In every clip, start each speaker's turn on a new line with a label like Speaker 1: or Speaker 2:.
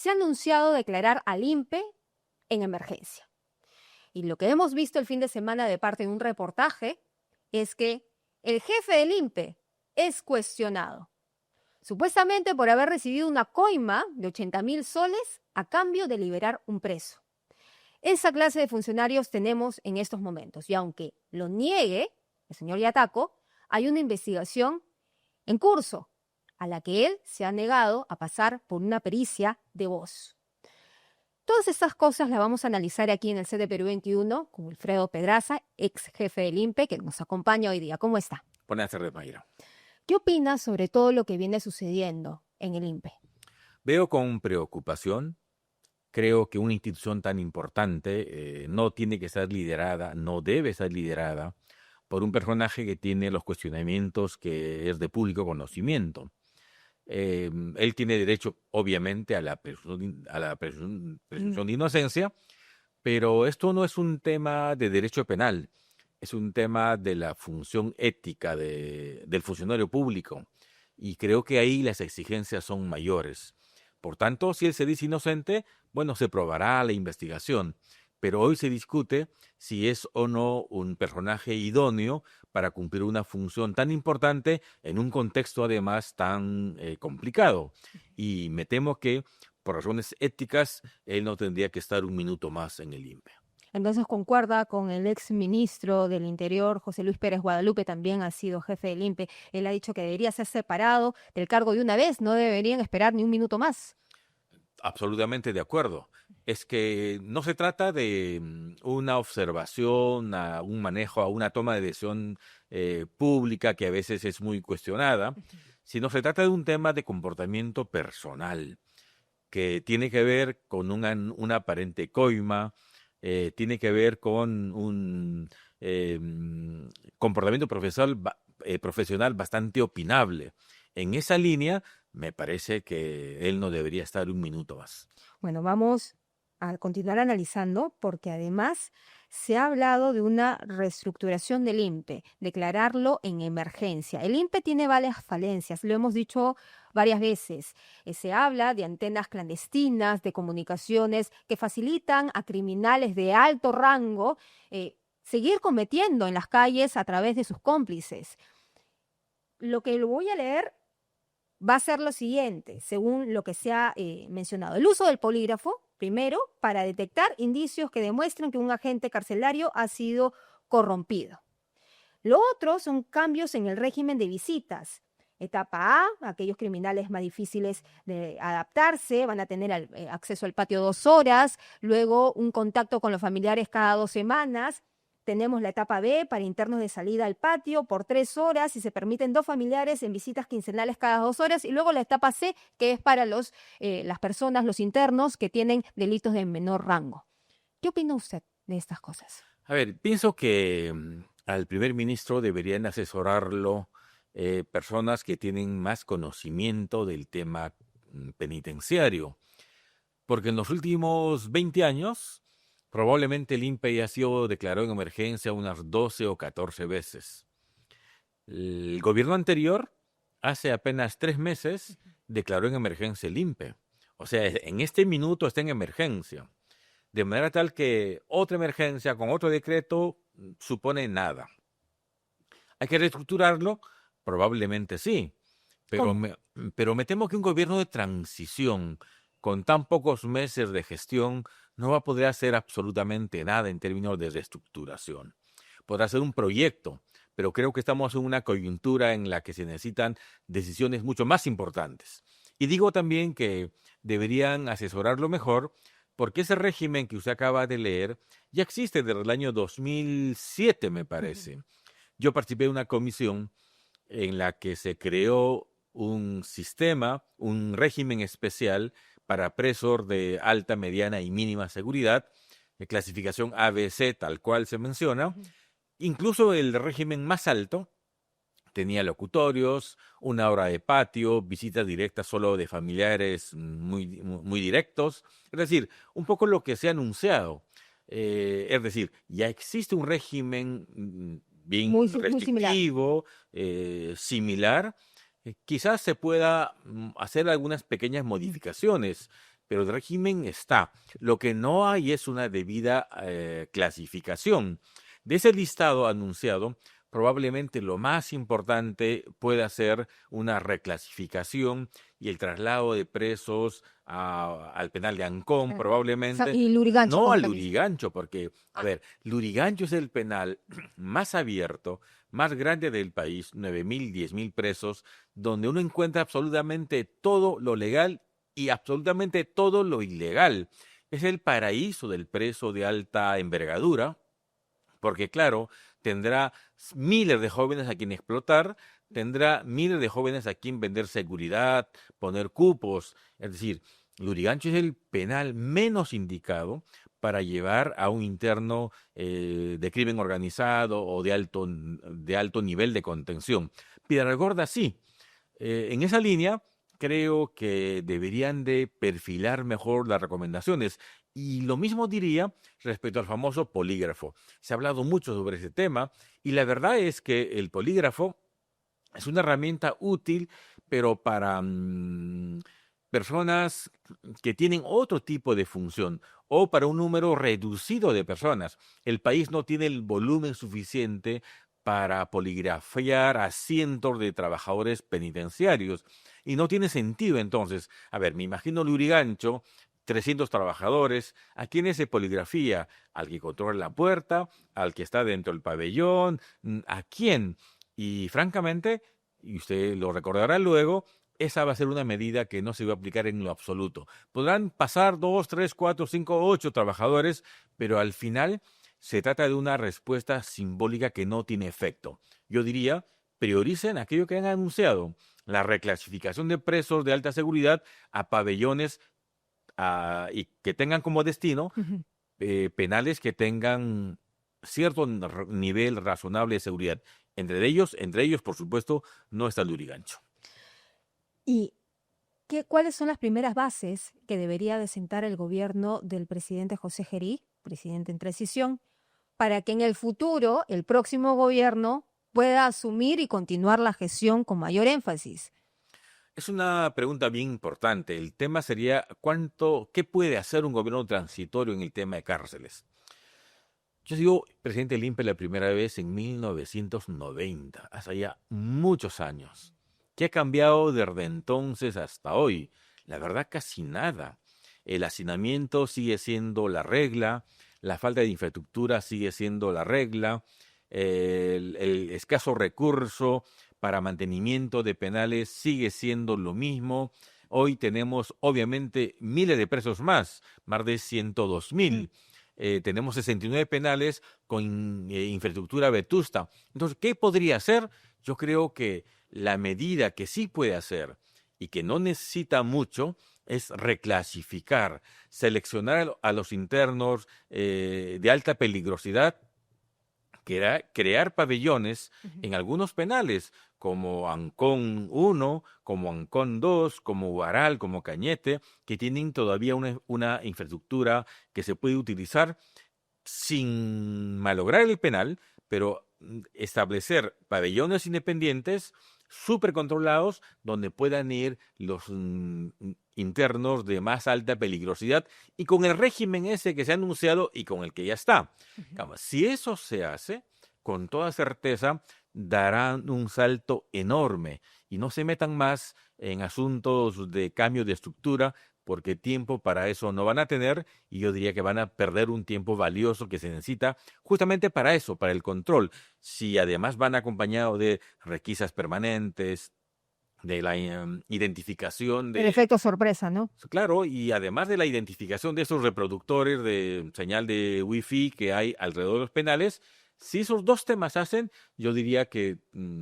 Speaker 1: se ha anunciado declarar al INPE en emergencia. Y lo que hemos visto el fin de semana de parte de un reportaje es que el jefe del INPE es cuestionado, supuestamente por haber recibido una coima de 80.000 soles a cambio de liberar un preso. Esa clase de funcionarios tenemos en estos momentos, y aunque lo niegue el señor Yataco, hay una investigación en curso a la que él se ha negado a pasar por una pericia de voz. Todas estas cosas las vamos a analizar aquí en el set de Perú 21 con Wilfredo Pedraza, ex jefe del INPE, que nos acompaña hoy día. ¿Cómo está?
Speaker 2: Buenas tardes, Mayra.
Speaker 1: ¿Qué opinas sobre todo lo que viene sucediendo en el INPE?
Speaker 2: Veo con preocupación. Creo que una institución tan importante no tiene que ser liderada, no debe ser liderada por un personaje que tiene los cuestionamientos que es de público conocimiento. Él tiene derecho, obviamente, a la presunción de inocencia, pero esto no es un tema de derecho penal, es un tema de la función ética del funcionario público, y creo que ahí las exigencias son mayores. Por tanto, si él se dice inocente, bueno, se probará la investigación, pero hoy se discute si es o no un personaje idóneo para cumplir una función tan importante en un contexto además tan complicado. Y me temo que por razones éticas él no tendría que estar un minuto más en el INPE.
Speaker 1: Entonces concuerda con el ex ministro del Interior, José Luis Pérez Guadalupe, también ha sido jefe del INPE. Él ha dicho que debería ser separado del cargo de una vez, no deberían esperar ni un minuto más.
Speaker 2: Absolutamente de acuerdo. Es que no se trata de una observación, a un manejo, a una toma de decisión pública que a veces es muy cuestionada, sino se trata de un tema de comportamiento personal que tiene que ver con una aparente coima, tiene que ver con un comportamiento profesional bastante opinable. En esa línea, me parece que él no debería estar un minuto más.
Speaker 1: Bueno, vamos a continuar analizando porque además se ha hablado de una reestructuración del INPE, declararlo en emergencia. El INPE tiene varias falencias, lo hemos dicho varias veces. Se habla de antenas clandestinas, de comunicaciones que facilitan a criminales de alto rango seguir cometiendo en las calles a través de sus cómplices. Lo que lo voy a leer va a ser lo siguiente, según lo que se ha mencionado. El uso del polígrafo, primero, para detectar indicios que demuestren que un agente carcelario ha sido corrompido. Lo otro son cambios en el régimen de visitas. Etapa A, aquellos criminales más difíciles de adaptarse van a tener acceso al patio 2 horas, luego un contacto con los familiares cada 2 semanas. Tenemos la etapa B para internos de salida al patio por 3 horas y se permiten 2 familiares en visitas quincenales cada 2 horas. Y luego la etapa C, que es para las personas, los internos que tienen delitos de menor rango. ¿Qué opina usted de estas cosas?
Speaker 2: A ver, pienso que al primer ministro deberían asesorarlo personas que tienen más conocimiento del tema penitenciario, porque en los últimos 20 años probablemente el INPE ya ha sido declarado en emergencia unas 12 o 14 veces. El gobierno anterior, hace apenas 3 meses, declaró en emergencia el INPE. O sea, en este minuto está en emergencia. De manera tal que otra emergencia con otro decreto supone nada. ¿Hay que reestructurarlo? Probablemente sí. Pero me temo que un gobierno de transición con tan pocos meses de gestión no va a poder hacer absolutamente nada en términos de reestructuración. Podrá ser un proyecto, pero creo que estamos en una coyuntura en la que se necesitan decisiones mucho más importantes. Y digo también que deberían asesorarlo mejor porque ese régimen que usted acaba de leer ya existe desde el año 2007, me parece. Yo participé de una comisión en la que se creó un sistema, un régimen especial para presos de alta, mediana y mínima seguridad, de clasificación ABC, tal cual se menciona. Incluso el régimen más alto tenía locutorios, 1 hora de patio, visitas directas solo de familiares muy directos. Es decir, un poco lo que se ha anunciado. Es decir, ya existe un régimen bien
Speaker 1: Muy similar.
Speaker 2: restrictivo, similar. Quizás se pueda hacer algunas pequeñas modificaciones, pero el régimen está. Lo que no hay es una debida clasificación. De ese listado anunciado, probablemente lo más importante pueda ser una reclasificación y el traslado de presos al penal de Ancón,
Speaker 1: Eh,
Speaker 2: probablemente.
Speaker 1: Y Lurigancho,
Speaker 2: No
Speaker 1: como
Speaker 2: al
Speaker 1: también.
Speaker 2: Lurigancho, porque, a ver, Lurigancho es el penal más abierto, más grande del país, 9.000, 10.000 presos, donde uno encuentra absolutamente todo lo legal y absolutamente todo lo ilegal. Es el paraíso del preso de alta envergadura, porque claro, tendrá miles de jóvenes a quien explotar, tendrá miles de jóvenes a quien vender seguridad, poner cupos. Es decir, Lurigancho es el penal menos indicado para llevar a un interno de crimen organizado o de alto nivel de contención. Gorda sí. En esa línea, creo que deberían de perfilar mejor las recomendaciones. Y lo mismo diría respecto al famoso polígrafo. Se ha hablado mucho sobre ese tema y la verdad es que el polígrafo es una herramienta útil, pero para personas que tienen otro tipo de función o para un número reducido de personas. El país no tiene el volumen suficiente para poligrafiar a cientos de trabajadores penitenciarios. Y no tiene sentido entonces. A ver, me imagino Lurigancho, 300 trabajadores, ¿a quiénes se poligrafía? Al que controla la puerta, al que está dentro del pabellón, ¿a quién? Y francamente, y usted lo recordará luego, esa va a ser una medida que no se va a aplicar en lo absoluto. Podrán pasar 2, 3, 4, 5, 8 trabajadores, pero al final se trata de una respuesta simbólica que no tiene efecto. Yo diría, prioricen aquello que han anunciado, la reclasificación de presos de alta seguridad a pabellones y que tengan como destino
Speaker 1: Ujú.
Speaker 2: penales que tengan cierto nivel razonable de seguridad. Entre ellos, por supuesto, no está el Lurigancho.
Speaker 1: ¿Y cuáles son las primeras bases que debería de sentar el gobierno del presidente José Gerí, presidente en transición, para que en el futuro el próximo gobierno pueda asumir y continuar la gestión con mayor énfasis?
Speaker 2: Es una pregunta bien importante. El tema sería qué puede hacer un gobierno transitorio en el tema de cárceles. Yo sigo presidente del INPE la primera vez en 1990, hace ya muchos años. ¿Qué ha cambiado desde entonces hasta hoy? La verdad, casi nada. El hacinamiento sigue siendo la regla, la falta de infraestructura sigue siendo la regla, el escaso recurso para mantenimiento de penales sigue siendo lo mismo. Hoy tenemos, obviamente, miles de presos más de 102.000. Tenemos 69 penales con infraestructura vetusta. Entonces, ¿qué podría hacer? Yo creo que la medida que sí puede hacer y que no necesita mucho es reclasificar, seleccionar a los internos de alta peligrosidad, crear pabellones
Speaker 1: Ujú.
Speaker 2: en algunos penales, como Ancón 1, como Ancón 2, como Huaral, como Cañete, que tienen todavía una infraestructura que se puede utilizar sin malograr el penal, pero establecer pabellones independientes súper controlados donde puedan ir los internos de más alta peligrosidad y con el régimen ese que se ha anunciado y con el que ya está.
Speaker 1: Ujú.
Speaker 2: Si eso se hace, con toda certeza darán un salto enorme y no se metan más en asuntos de cambio de estructura porque tiempo para eso no van a tener y yo diría que van a perder un tiempo valioso que se necesita justamente para eso, para el control. Si además van acompañados de requisas permanentes, de la identificación
Speaker 1: El
Speaker 2: de,
Speaker 1: efecto sorpresa, ¿no?
Speaker 2: claro, y además de la identificación de esos reproductores de señal de Wi-Fi que hay alrededor de los penales, si esos dos temas hacen, yo diría que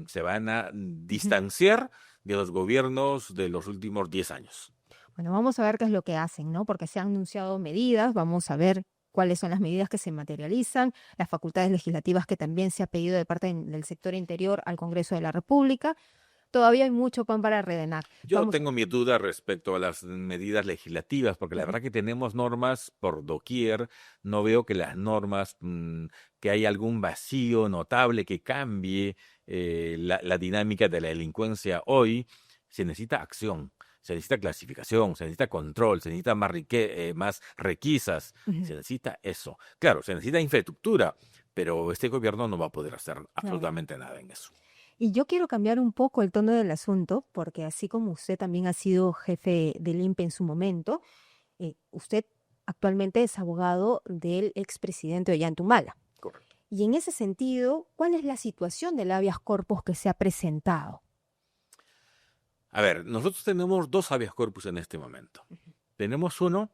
Speaker 2: se van a
Speaker 1: Ujú.
Speaker 2: distanciar de los gobiernos de los últimos 10 años.
Speaker 1: Bueno, vamos a ver qué es lo que hacen, ¿no? Porque se han anunciado medidas, vamos a ver cuáles son las medidas que se materializan, las facultades legislativas que también se ha pedido de parte del sector interior al Congreso de la República. Todavía hay mucho pan para redenar.
Speaker 2: Yo
Speaker 1: Vamos.
Speaker 2: tengo mi duda respecto a las medidas legislativas, porque la
Speaker 1: Ujú.
Speaker 2: verdad que tenemos normas por doquier. No veo que las normas, que hay algún vacío notable que cambie la dinámica de la delincuencia hoy. Se necesita acción. Se necesita clasificación, se necesita control, se necesita más requisas,
Speaker 1: Ujú.
Speaker 2: se necesita eso. Claro, se necesita infraestructura, pero este gobierno no va a poder hacer
Speaker 1: Claro.
Speaker 2: absolutamente nada en eso.
Speaker 1: Y yo quiero cambiar un poco el tono del asunto, porque así como usted también ha sido jefe del INPE en su momento, usted actualmente es abogado del expresidente Ollanta.
Speaker 2: Correcto.
Speaker 1: Y en ese sentido, ¿cuál es la situación del habeas corpus que se ha presentado?
Speaker 2: A ver, nosotros tenemos dos habeas corpus en este momento.
Speaker 1: Ujú.
Speaker 2: Tenemos uno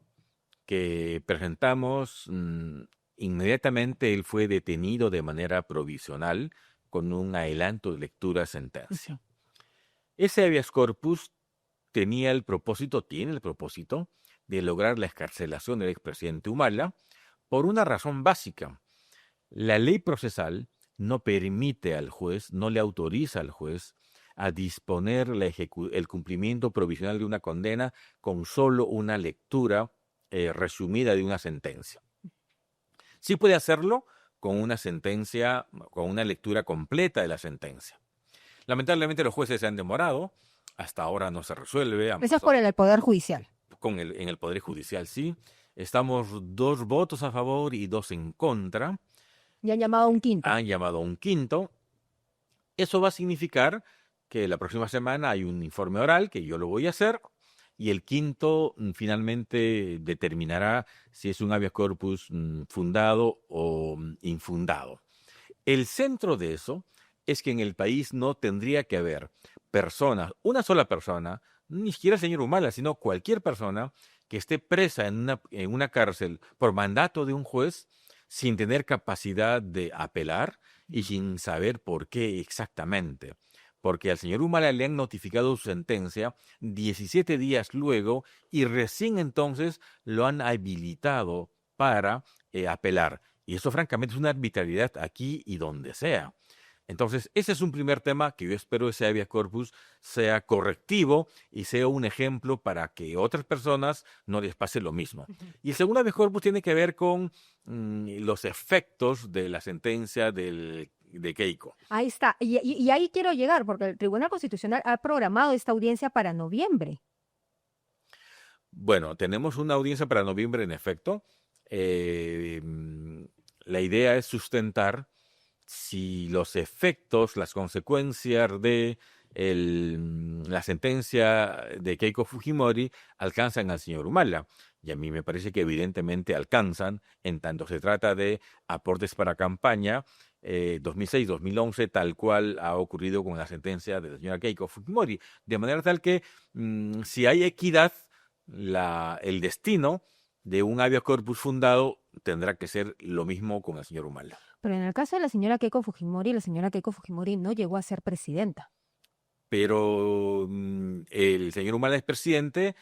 Speaker 2: que presentamos inmediatamente. Él fue detenido de manera provisional con un adelanto de lectura de sentencia. Ese habeas corpus tiene el propósito de lograr la excarcelación del expresidente Humala por una razón básica. La ley procesal no permite al juez, no le autoriza al juez a disponer el cumplimiento provisional de una condena con solo una lectura resumida de una sentencia. Sí puede hacerlo con una sentencia, con una lectura completa de la sentencia. Lamentablemente los jueces se han demorado, hasta ahora no se resuelve, han
Speaker 1: Eso es por
Speaker 2: pasado
Speaker 1: el Poder Judicial.
Speaker 2: en el Poder Judicial, sí. Estamos 2 votos a favor y 2 en contra.
Speaker 1: Y han llamado a un quinto.
Speaker 2: Han llamado a un quinto. Eso va a significar que la próxima semana hay un informe oral que yo lo voy a hacer y el quinto finalmente determinará si es un habeas corpus fundado o infundado. El centro de eso es que en el país no tendría que haber personas, una sola persona, ni siquiera el señor Humala, sino cualquier persona que esté presa en una cárcel por mandato de un juez sin tener capacidad de apelar y sin saber por qué exactamente. Porque al señor Humala le han notificado su sentencia 17 días luego y recién entonces lo han habilitado para apelar. Y eso francamente es una arbitrariedad aquí y donde sea. Entonces, ese es un primer tema que yo espero ese habeas corpus sea correctivo y sea un ejemplo para que otras personas no les pase lo mismo.
Speaker 1: Ujú.
Speaker 2: Y el segundo habeas corpus tiene que ver con los efectos de la sentencia de Keiko.
Speaker 1: Ahí está. Y ahí quiero llegar, porque el Tribunal Constitucional ha programado esta audiencia para noviembre.
Speaker 2: Bueno, tenemos una audiencia para noviembre en efecto. Eh, mm, la idea es sustentar si los efectos, las consecuencias de la sentencia de Keiko Fujimori alcanzan al señor Humala. Y a mí me parece que evidentemente alcanzan, en tanto se trata de aportes para campaña 2006-2011, tal cual ha ocurrido con la sentencia de la señora Keiko Fujimori. De manera tal que si hay equidad, el destino de un habeas corpus fundado tendrá que ser lo mismo con el señor Humala.
Speaker 1: Pero en el caso de la señora Keiko Fujimori, la señora Keiko Fujimori no llegó a ser presidenta.
Speaker 2: Pero el señor Humala es presidente,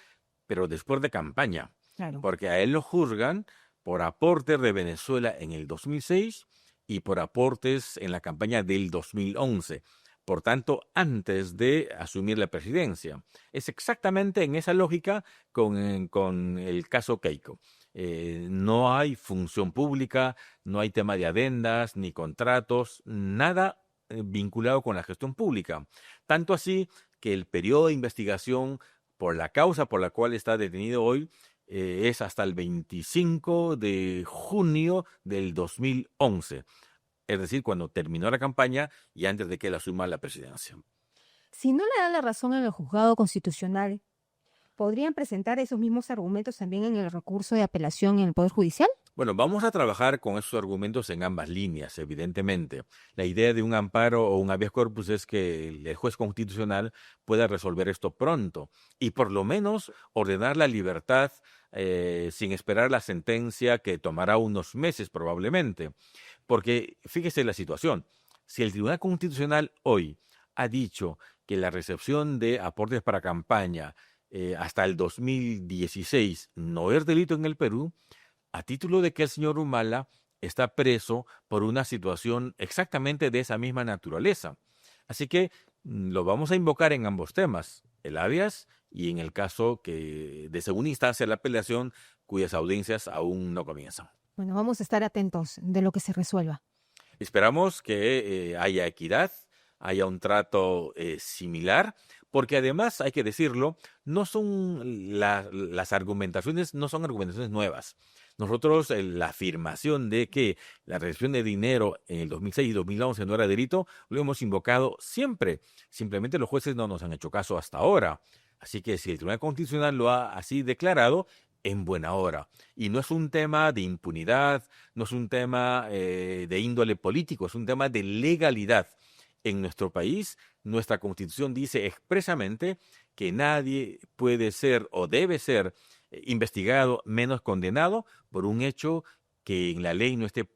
Speaker 2: pero después de campaña,
Speaker 1: Claro.
Speaker 2: porque a él lo juzgan por aportes de Venezuela en el 2006 y por aportes en la campaña del 2011. Por tanto, antes de asumir la presidencia. Es exactamente en esa lógica con el caso Keiko. No hay función pública, no hay tema de adendas, ni contratos, nada vinculado con la gestión pública. Tanto así que el periodo de investigación por la causa por la cual está detenido hoy es hasta el 25 de junio del 2011. Es decir, cuando terminó la campaña y antes de que él asuma la presidencia.
Speaker 1: Si no le dan la razón en el juzgado constitucional, ¿podrían presentar esos mismos argumentos también en el recurso de apelación en el Poder Judicial?
Speaker 2: Bueno, vamos a trabajar con esos argumentos en ambas líneas, evidentemente. La idea de un amparo o un habeas corpus es que el juez constitucional pueda resolver esto pronto y por lo menos ordenar la libertad sin esperar la sentencia que tomará unos meses probablemente. Porque fíjese la situación, si el Tribunal Constitucional hoy ha dicho que la recepción de aportes para campaña hasta el 2016 no es delito en el Perú, a título de que el señor Humala está preso por una situación exactamente de esa misma naturaleza. Así que lo vamos a invocar en ambos temas, el habeas y en el caso que de segunda instancia la apelación, cuyas audiencias aún no comienzan.
Speaker 1: Bueno, vamos a estar atentos de lo que se resuelva.
Speaker 2: Esperamos que haya equidad, haya un trato similar, porque además, hay que decirlo, no son las argumentaciones, no son argumentaciones nuevas. Nosotros, la afirmación de que la recepción de dinero en el 2006 y 2011 no era delito, lo hemos invocado siempre. Simplemente los jueces no nos han hecho caso hasta ahora. Así que si el Tribunal Constitucional lo ha así declarado, en buena hora. Y no es un tema de impunidad, no es un tema de índole político, es un tema de legalidad. En nuestro país, nuestra Constitución dice expresamente que nadie puede ser o debe ser investigado menos condenado por un hecho que en la ley no esté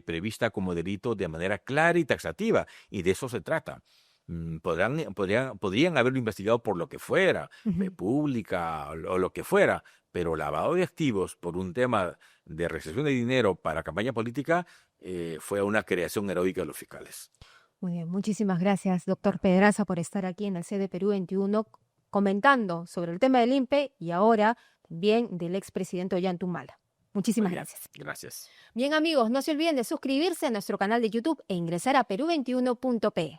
Speaker 2: prevista como delito de manera clara y taxativa. Y de eso se trata. Podrían haberlo investigado por lo que fuera,
Speaker 1: Ujú.
Speaker 2: pública o lo que fuera, pero lavado de activos por un tema de recepción de dinero para campaña política fue una creación heroica de los fiscales.
Speaker 1: Muy bien, muchísimas gracias, doctor Pedraza, por estar aquí en el CD Perú 21 comentando sobre el tema del INPE y ahora también del expresidente Ollanta Humala.
Speaker 2: Muy
Speaker 1: Muchísimas
Speaker 2: bien,
Speaker 1: gracias.
Speaker 2: gracias.
Speaker 1: Bien, amigos, no se olviden de suscribirse a nuestro canal de YouTube e ingresar a perú21.pe.